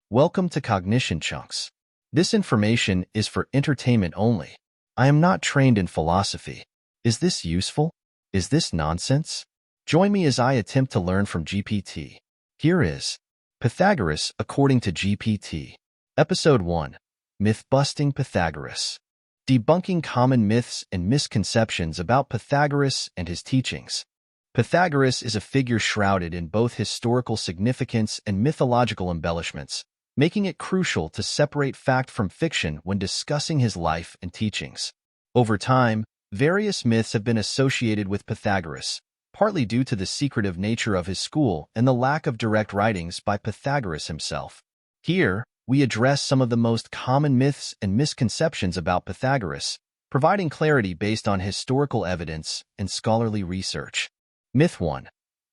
Welcome to CognitionChunks. This information is for entertainment only. I am not trained in philosophy. Is this useful? Is this nonsense? Join me as I attempt to learn from GPT. Here is Pythagoras according to GPT. Episode 1. Mythbusting Pythagoras. Debunking common myths and misconceptions about Pythagoras and his teachings. Pythagoras is a figure shrouded in both historical significance and mythological embellishments, making it crucial to separate fact from fiction when discussing his life and teachings. Over time, various myths have been associated with Pythagoras, partly due to the secretive nature of his school and the lack of direct writings by Pythagoras himself. Here, we address some of the most common myths and misconceptions about Pythagoras, providing clarity based on historical evidence and scholarly research. Myth 1.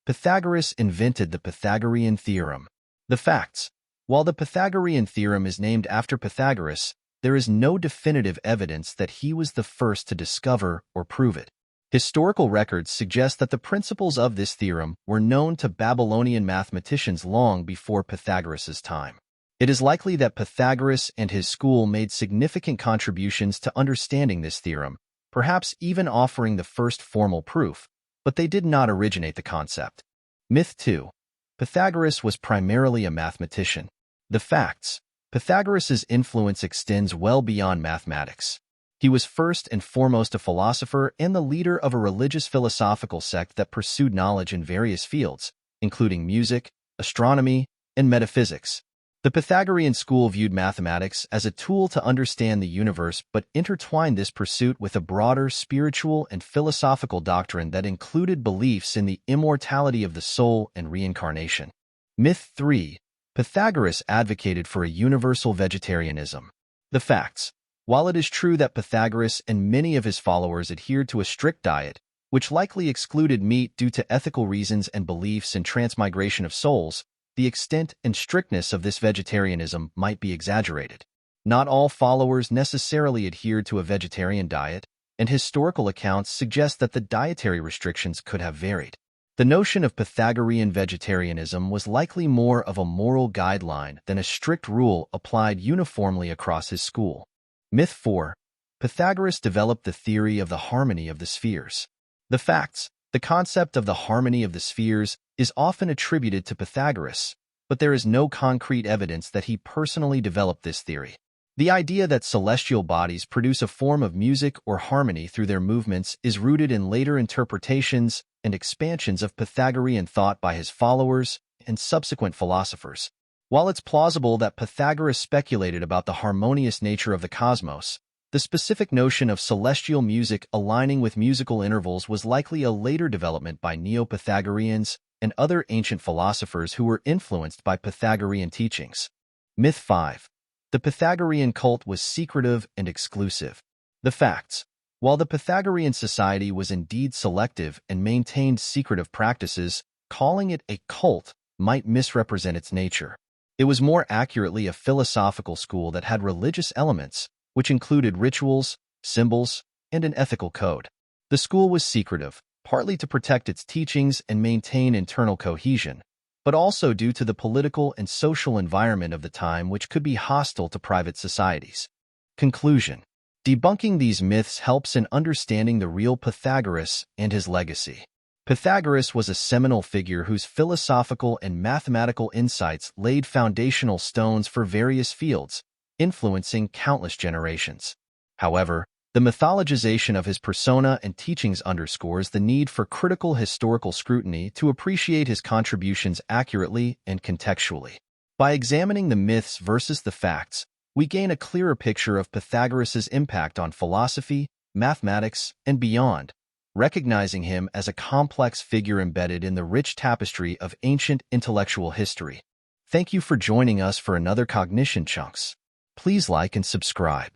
Pythagoras invented the Pythagorean theorem. The facts. While the Pythagorean theorem is named after Pythagoras, there is no definitive evidence that he was the first to discover or prove it. Historical records suggest that the principles of this theorem were known to Babylonian mathematicians long before Pythagoras' time. It is likely that Pythagoras and his school made significant contributions to understanding this theorem, perhaps even offering the first formal proof, but they did not originate the concept. Myth 2. Pythagoras was primarily a mathematician. The facts. Pythagoras' influence extends well beyond mathematics. He was first and foremost a philosopher and the leader of a religious philosophical sect that pursued knowledge in various fields, including music, astronomy, and metaphysics. The Pythagorean school viewed mathematics as a tool to understand the universe but intertwined this pursuit with a broader spiritual and philosophical doctrine that included beliefs in the immortality of the soul and reincarnation. Myth 3. Pythagoras advocated for a universal vegetarianism. The facts. While it is true that Pythagoras and many of his followers adhered to a strict diet, which likely excluded meat due to ethical reasons and beliefs in transmigration of souls, the extent and strictness of this vegetarianism might be exaggerated. Not all followers necessarily adhered to a vegetarian diet, and historical accounts suggest that the dietary restrictions could have varied. The notion of Pythagorean vegetarianism was likely more of a moral guideline than a strict rule applied uniformly across his school. Myth 4. Pythagoras developed the theory of the harmony of the spheres. The facts. The concept of the harmony of the spheres is often attributed to Pythagoras, but there is no concrete evidence that he personally developed this theory. The idea that celestial bodies produce a form of music or harmony through their movements is rooted in later interpretations and expansions of Pythagorean thought by his followers and subsequent philosophers. While it's plausible that Pythagoras speculated about the harmonious nature of the cosmos, the specific notion of celestial music aligning with musical intervals was likely a later development by Neo-Pythagoreans and other ancient philosophers who were influenced by Pythagorean teachings. Myth 5. The Pythagorean cult was secretive and exclusive. The facts. While the Pythagorean society was indeed selective and maintained secretive practices, calling it a cult might misrepresent its nature. It was more accurately a philosophical school that had religious elements, which included rituals, symbols, and an ethical code. The school was secretive, partly to protect its teachings and maintain internal cohesion, but also due to the political and social environment of the time which could be hostile to private societies. Conclusion. Debunking these myths helps in understanding the real Pythagoras and his legacy. Pythagoras was a seminal figure whose philosophical and mathematical insights laid foundational stones for various fields, influencing countless generations. However, the mythologization of his persona and teachings underscores the need for critical historical scrutiny to appreciate his contributions accurately and contextually. By examining the myths versus the facts, we gain a clearer picture of Pythagoras' impact on philosophy, mathematics, and beyond, recognizing him as a complex figure embedded in the rich tapestry of ancient intellectual history. Thank you for joining us for another Cognition Chunks. Please like and subscribe.